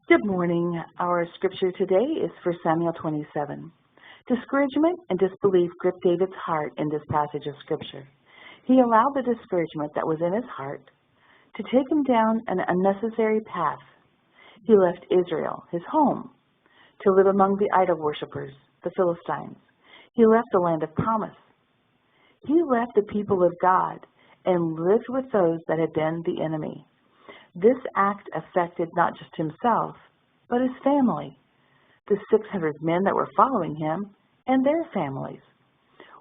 Good morning. Our scripture today is 1 Samuel 27. Discouragement and disbelief gripped David's heart in this passage of scripture. He allowed the discouragement that was in his heart to take him down an unnecessary path. He left Israel, his home, to live among the idol worshippers, the Philistines. He left the land of promise. He left the people of God and lived with those that had been the enemy. This act affected not just himself, but his family, the 600 men that were following him, and their families.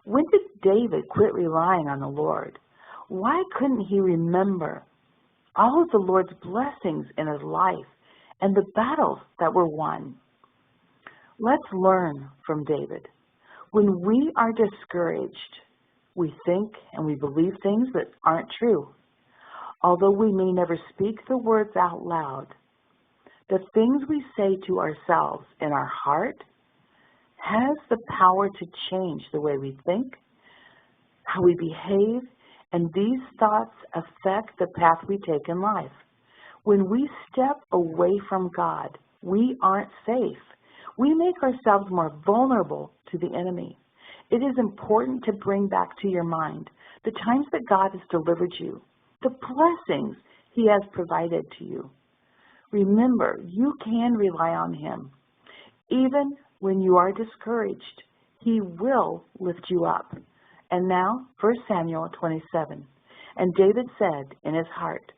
When did David quit relying on the Lord? Why couldn't he remember all of the Lord's blessings in his life and the battles that were won? Let's learn from David. When we are discouraged, we think and we believe things that aren't true. Although we may never speak the words out loud, the things we say to ourselves in our heart has the power to change the way we think, how we behave, and these thoughts affect the path we take in life. When we step away from God, we aren't safe. We make ourselves more vulnerable to the enemy. It is important to bring back to your mind the times that God has delivered you, the blessings He has provided to you. Remember, you can rely on Him. Even when you are discouraged, He will lift you up. And now, 1 Samuel 27. And David said in his heart,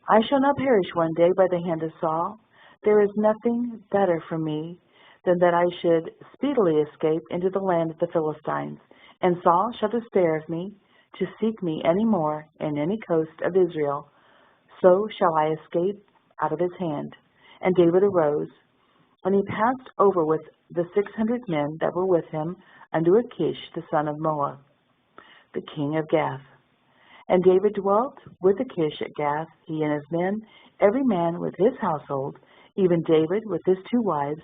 I shall not perish one day by the hand of Saul. There is nothing better for me than that I should speedily escape into the land of the Philistines, and Saul shall despair of me, to seek me any more in any coast of Israel, so shall I escape out of his hand. And David arose, and he passed over with the 600 men that were with him unto Achish the son of Moab, the king of Gath. And David dwelt with Achish at Gath, he and his men, every man with his household, even David with his 2 wives,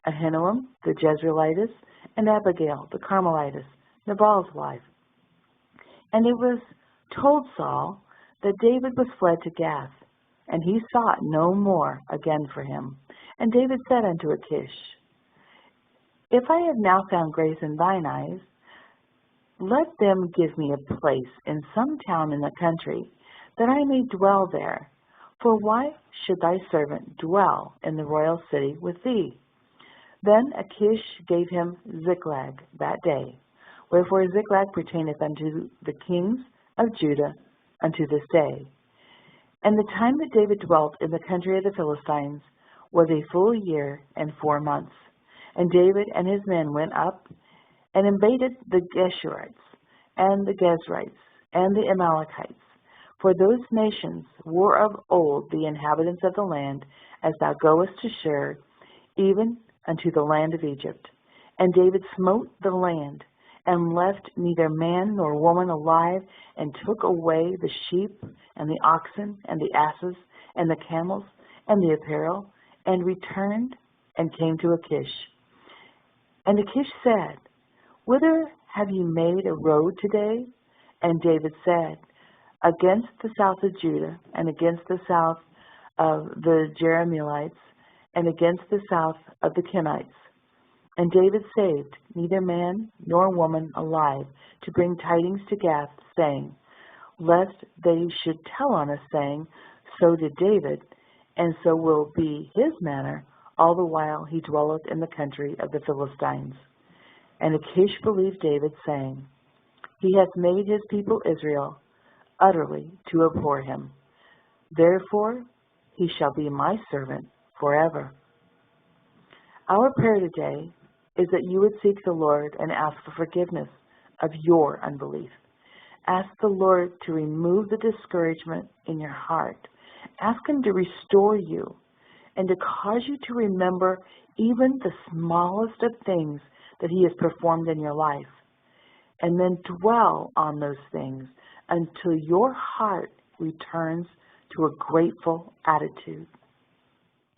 Ahinoam the Jezreelitess, and Abigail the Carmelitess, Nabal's wife. And it was told Saul that David was fled to Gath, and he sought no more again for him. And David said unto Achish, If I have now found grace in thine eyes, let them give me a place in some town in the country, that I may dwell there. For why should thy servant dwell in the royal city with thee? Then Achish gave him Ziklag that day. Wherefore Ziklag pertaineth unto the kings of Judah unto this day. And the time that David dwelt in the country of the Philistines was a full year and 4 months. And David and his men went up and invaded the Geshurites and the Gezrites and the Amalekites. For those nations were of old the inhabitants of the land, as thou goest to Shur, even unto the land of Egypt. And David smote the land, and left neither man nor woman alive, and took away the sheep, and the oxen, and the asses, and the camels, and the apparel, and returned, and came to Achish. And Achish said, Whither have ye made a road today? And David said, Against the south of Judah, and against the south of the Jerahmeelites, and against the south of the Kenites. And David saved neither man nor woman alive, to bring tidings to Gath, saying, Lest they should tell on us, saying, So did David, and so will be his manner, all the while he dwelleth in the country of the Philistines. And Achish believed David, saying, He hath made his people Israel utterly to abhor him. Therefore he shall be my servant forever. Our prayer today is that you would seek the Lord and ask for forgiveness of your unbelief. Ask the Lord to remove the discouragement in your heart. Ask Him to restore you and to cause you to remember even the smallest of things that He has performed in your life. And then dwell on those things until your heart returns to a grateful attitude.